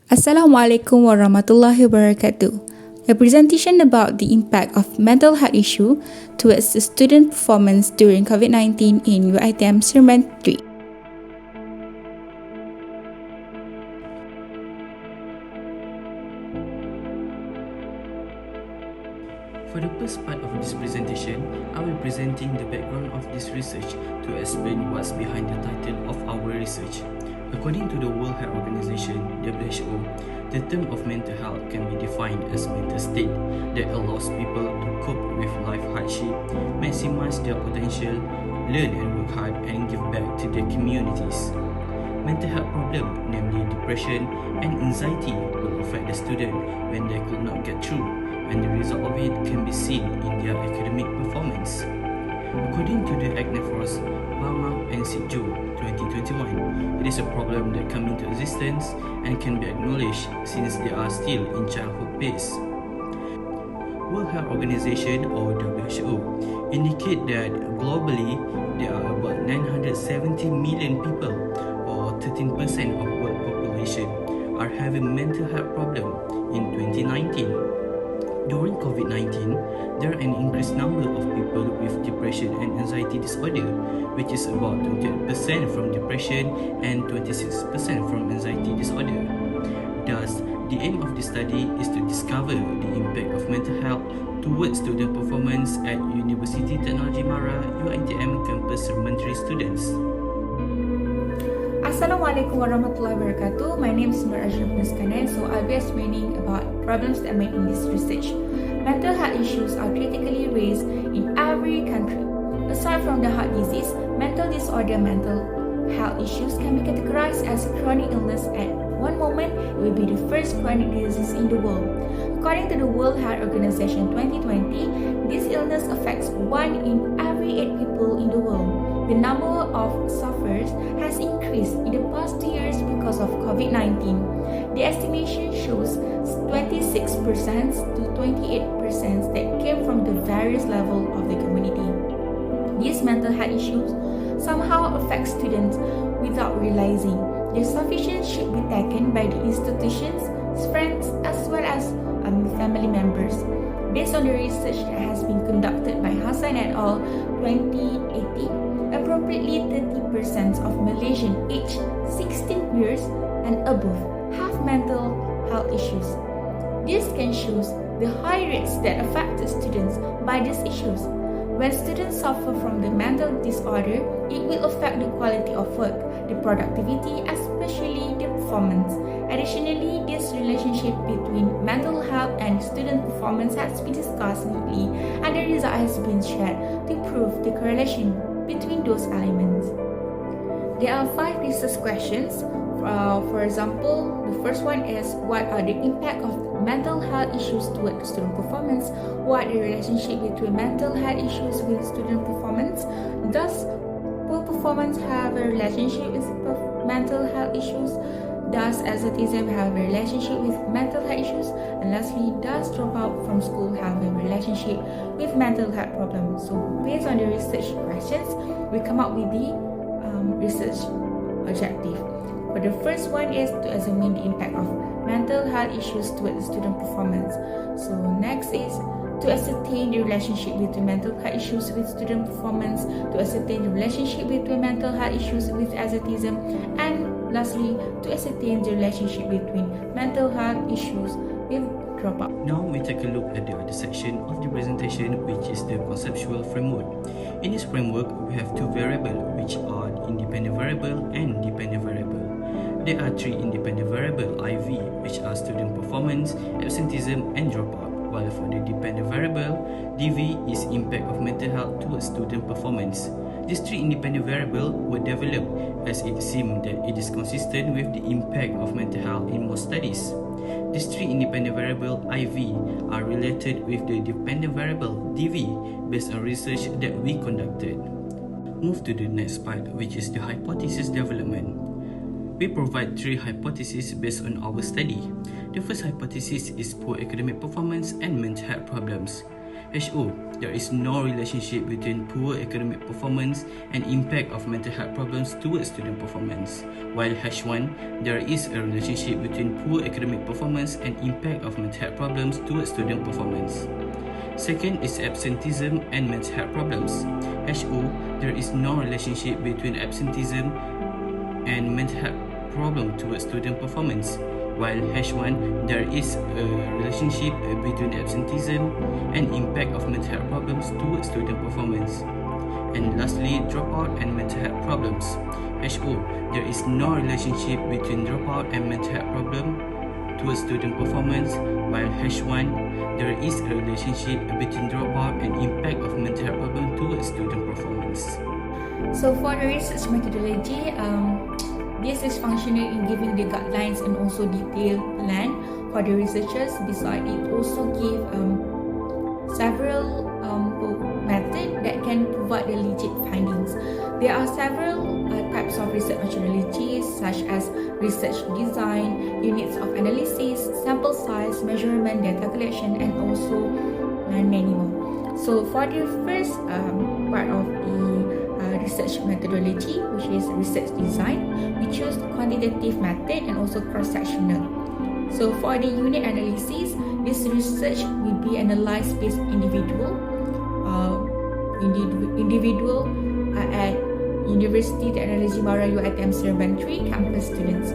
Assalamualaikum warahmatullahi wabarakatuh. A presentation about the impact of mental health issue towards the student performance during COVID-19 in UITM SEREMBAN 3. For the first part of this presentation, I will be presenting the background of this research to explain what's behind the title of our research. According to the World Health Organization, WHO, the term of mental health can be defined as mental state that allows people to cope with life hardship, maximize their potential, learn and work hard, and give back to their communities. Mental health problems, namely depression and anxiety, will affect the student when they could not get through, and the result of it can be seen in their academic performance. According to the Agneforce, Bama and Sidjo 2021, it is a problem that comes into existence and can be acknowledged since they are still in childhood phase. World Health Organization or WHO indicate that globally there are about 970 million people or 13% of world population are having mental health problem in 2019. During COVID-19, there are an increased number of people with depression and anxiety disorder, which is about 28% from depression and 26% from anxiety disorder. Thus, the aim of this study is to discover the impact of mental health towards student performance at University Technology Mara UITM campus Sereman students. Assalamualaikum warahmatullahi wabarakatuh. My name is Radhi, so I'll be explaining about problems that made in this research. Mental health issues are critically raised in every country. Aside from the heart disease, mental health issues can be categorized as chronic illness. At one moment, it will be the first chronic disease in the world. According to the World Health Organization 2020, this illness affects 1 in every 8 people in the world. The number of sufferers has increased in the past 2 years because of COVID-19. The estimation shows 26% to 28% that came from the various levels of the community. These mental health issues somehow affect students without realizing. The sufficient should be taken by the institutions, friends, as well as family members. Based on the research that has been conducted by Hassan et al. 2018, approximately 30% of Malaysians aged 16 years and above have mental health issues. This can show the high rates that affect the students by these issues. When students suffer from the mental disorder, it will affect the quality of work, the productivity, especially the performance. Additionally, this relationship between mental health and student performance has been discussed lately, and the result has been shared to prove the correlation between those elements. There are 5 research questions. For example, the first one is, what are the impact of mental health issues toward student performance? What the relationship between mental health issues with student performance? Does poor performance have a relationship with mental health issues? Does asceticism have a relationship with mental health issues? And lastly, does dropout from school have a relationship with mental health problems? So based on the research questions, we come up with the research objective. For the first one is to examine the impact of mental health issues towards student performance. So next is to ascertain the relationship between mental health issues with student performance, to ascertain the relationship between mental health issues with asceticism, and lastly, to ascertain the relationship between mental health issues with dropout. Now we take a look at the other section of the presentation, which is the conceptual framework. In this framework, we have 2 variables, which are independent variable and dependent variable. There are 3 independent variables, IV, which are student performance, absenteeism, and dropout. While for the dependent variable, DV is impact of mental health towards student performance. These 3 independent variables were developed as it seemed that it is consistent with the impact of mental health in most studies. These 3 independent variables, IV, are related with the dependent variable, DV, based on research that we conducted. Move to the next part, which is the hypothesis development. We provide 3 hypotheses based on our study. The first hypothesis is poor academic performance and mental health problems. HO, there is no relationship between poor academic performance and impact of mental health problems towards student performance. While H1, there is a relationship between poor academic performance and impact of mental health problems towards student performance. Second is absenteeism and mental health problems. HO, there is no relationship between absenteeism and mental health problem towards student performance. While H1, there is a relationship between absenteeism and impact of mental health problems towards student performance. And lastly, dropout and mental health problems. HO, there is no relationship between dropout and mental health problem towards student performance, while H1, there is a relationship between dropout and impact of mental health problem towards student performance. So for the research methodology, this is functional in giving the guidelines and also detailed plan for the researchers. Besides, it also gives several methods that can provide the legit findings. There are several types of research methodologies such as research design, units of analysis, sample size, measurement, data collection, and also many more. So for the first part of the research methodology, which is research design, we choose quantitative method and also cross-sectional. So for the unit analysis, this research will be analyzed based individual at University Technology Mara UITM SEREMBAN 3 campus students.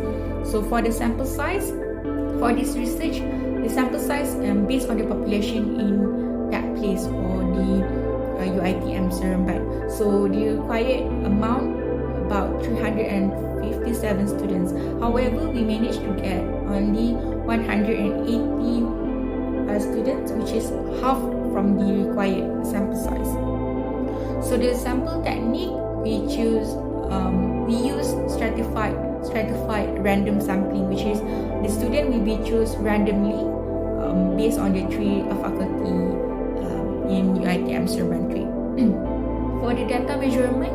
So for the sample size, for this research, the sample size based on the population in that place or the UITM SEREMBAN. So the required amount about 357 students. However, we managed to get only 180 students, which is half from the required sample size. So the sample technique we use stratified random sampling, which is the student will be chosen randomly based on the three faculty in UITM SEREMBAN 3. For the data measurement,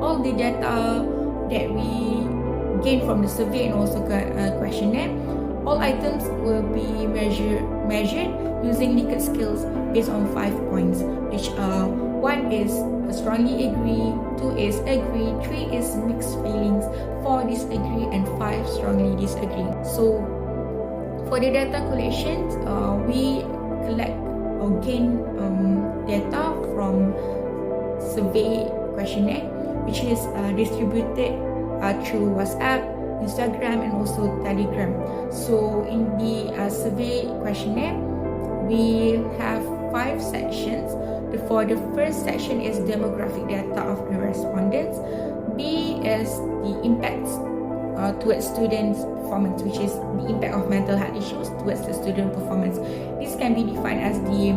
all the data that we gain from the survey and also questionnaire, all items will be measured using Likert scales based on 5 points, which are 1 is strongly agree, 2 is agree, 3 is mixed feelings, 4 disagree, and 5 strongly disagree. So for the data collections, we collect or gain data from survey questionnaire, which is distributed through WhatsApp, Instagram, and also Telegram. So in the survey questionnaire, we have 5 sections. For the first section is demographic data of the respondents. B is the impacts towards students' performance, which is the impact of mental health issues towards the student performance. This can be defined as the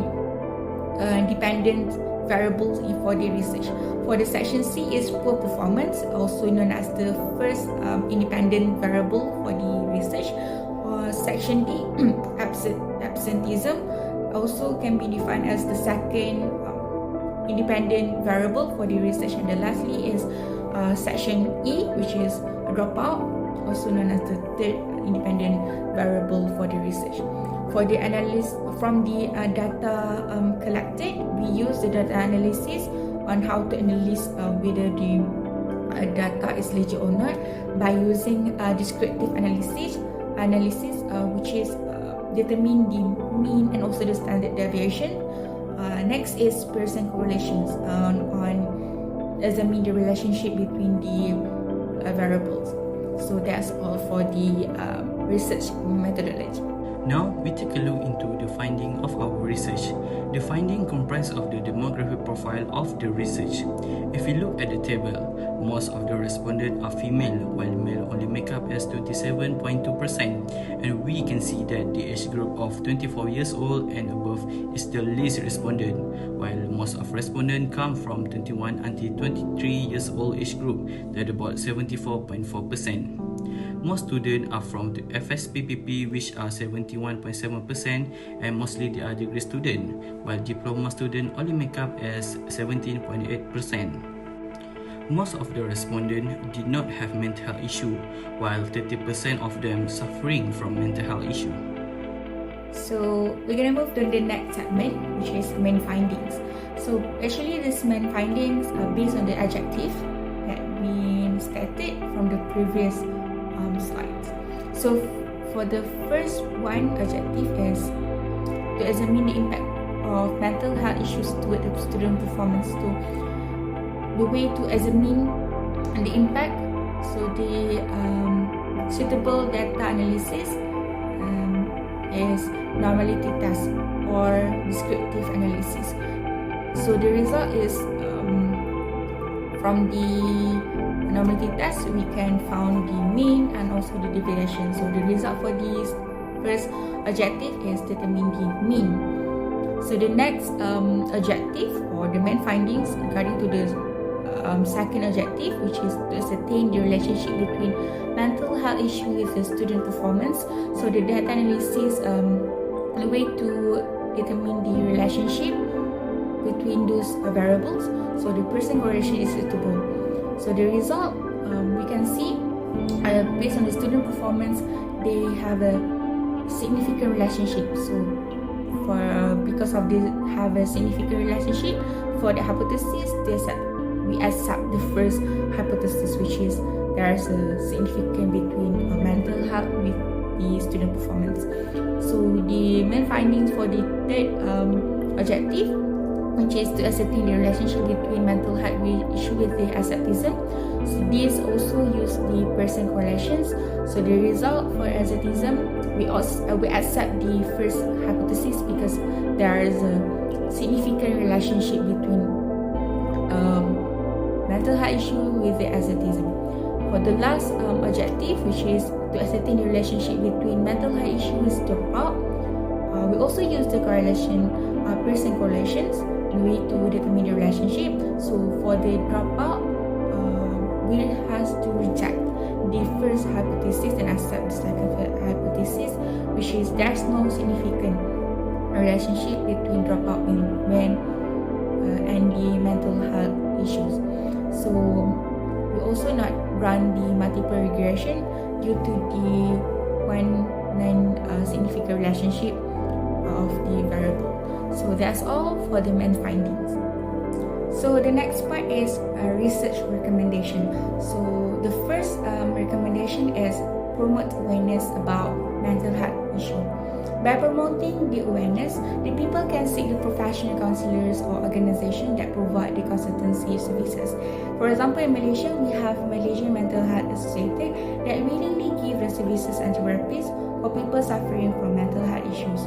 dependent variables for the research. For the section C is poor performance, also known as the first independent variable for the research. Section D, absenteeism, also can be defined as the second independent variable for the research. And then lastly is section E, which is dropout, also known as the third independent variable for the research. For the analysis from the data collected, we use the data analysis on how to analyze whether the data is legit or not by using descriptive analysis, which is determine the mean and also the standard deviation. Next is Pearson correlations on examine the relationship between the variables. So that's all for the research methodology. Now we take a look into the finding of our research. The finding comprise of the demographic profile of the research. If we look at the table, most of the respondents are female, while male only make up as 27.2%, and we can see that the age group of 24 years old and above is the least respondent, while most of respondents come from 21 until 23 years old age group, that about 74.4%. Most students are from the FSPPP, which are 71.7%, and mostly they are degree students, while diploma students only make up as 17.8%. Most of the respondents did not have mental health issue, while 30% of them suffering from mental health issue. So we're gonna move to the next segment, which is main findings. So actually these main findings are based on the adjective that we stated from the previous slides. So for the first one, adjective is to examine the impact of mental health issues toward the student performance. So the way to examine the impact, so the suitable data analysis is normality test or descriptive analysis. So the result is from the normality test we can found the mean and also the deviation. So the result for this first objective is determine the mean. So the next objective or the main findings regarding to the second objective, which is to ascertain the relationship between mental health issue with the student performance. So the data analysis, the way to determine the relationship between those variables. So the Pearson correlation is suitable. So the result we can see based on the student performance, they have a significant relationship. So because of this have a significant relationship for the hypothesis, we accept the first hypothesis, which is there is a significance between mental health with the student performance. So the main findings for the third objective, which is to ascertain the relationship between mental health issue with the asceticism. So this also use the Pearson correlations. So the result for asceticism, we accept the first hypothesis because there is a significant relationship between mental health issue with the asceticism. For the last objective, which is to ascertain the relationship between mental health issues and dropout, we also use the correlation, Pearson correlations, way to determine the relationship. So for the dropout, we has to reject the first hypothesis and accept the second hypothesis, which is there's no significant relationship between dropout and the mental health issues. So we also not run the multiple regression due to the one non-significant relationship of the variable. So that's all for the main findings. So the next part is a research recommendation. So the first recommendation is promote awareness about mental health issue. By promoting the awareness, the people can seek the professional counselors or organizations that provide the consultancy services. For example, in Malaysia, we have Malaysian Mental Health Association that willingly give the services and therapies for people suffering from mental health issues.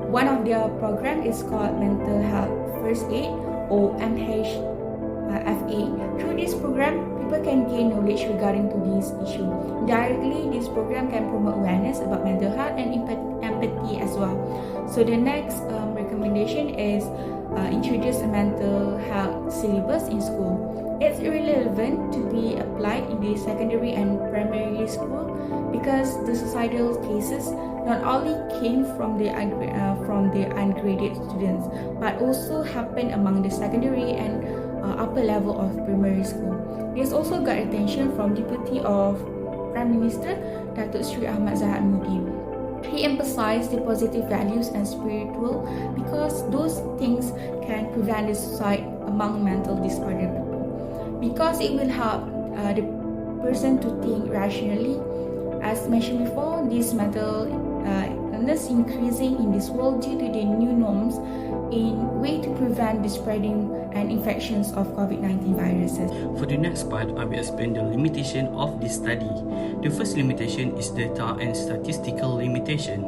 One of their program is called Mental Health First Aid or MHFA. Through this program, people can gain knowledge regarding to this issue. Directly, this program can promote awareness about mental health and empathy as well. So the next recommendation is introduce a mental health syllabus in school. It's relevant to be applied in the secondary and primary school because the suicidal cases not only came from the ungraded students but also happen among the secondary and upper level of primary school. This also got attention from Deputy of Prime Minister Datuk Sri Ahmad Zahid Mudi. He emphasized the positive values and spiritual because those things can prevent the suicide among mental disorder people. Because it will help the person to think rationally. As mentioned before, this mental illness increasing in this world due to the new norms in way to prevent the spreading and infections of COVID-19 viruses. For the next part, I will explain the limitation of this study. The first limitation is data and statistical limitation.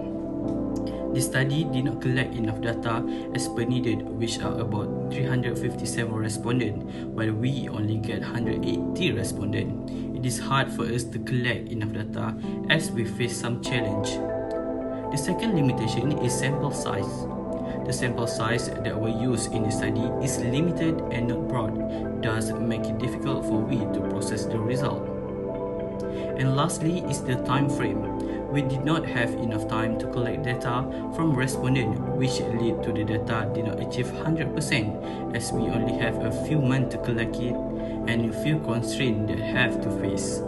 The study did not collect enough data as per needed, which are about 357 respondents, while we only get 180 respondents. It is hard for us to collect enough data as we face some challenge. The second limitation is sample size. The sample size that we use in the study is limited and not broad, thus make it difficult for we to process the result. And lastly is the time frame. We did not have enough time to collect data from respondents, which lead to the data did not achieve 100% as we only have a few months to collect it and a few constraints that have to face.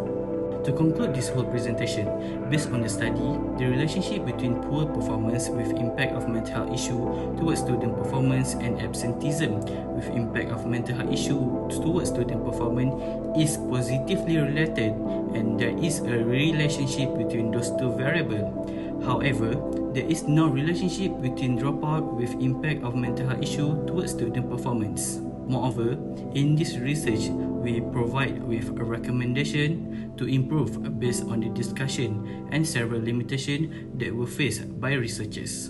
To conclude this whole presentation, based on the study, the relationship between poor performance with impact of mental health issue towards student performance and absenteeism with impact of mental health issue towards student performance is positively related, and there is a relationship between those two variables. However, there is no relationship between dropout with impact of mental health issue towards student performance. Moreover, in this research, we provide with a recommendation to improve based on the discussion and several limitations that were faced by researchers.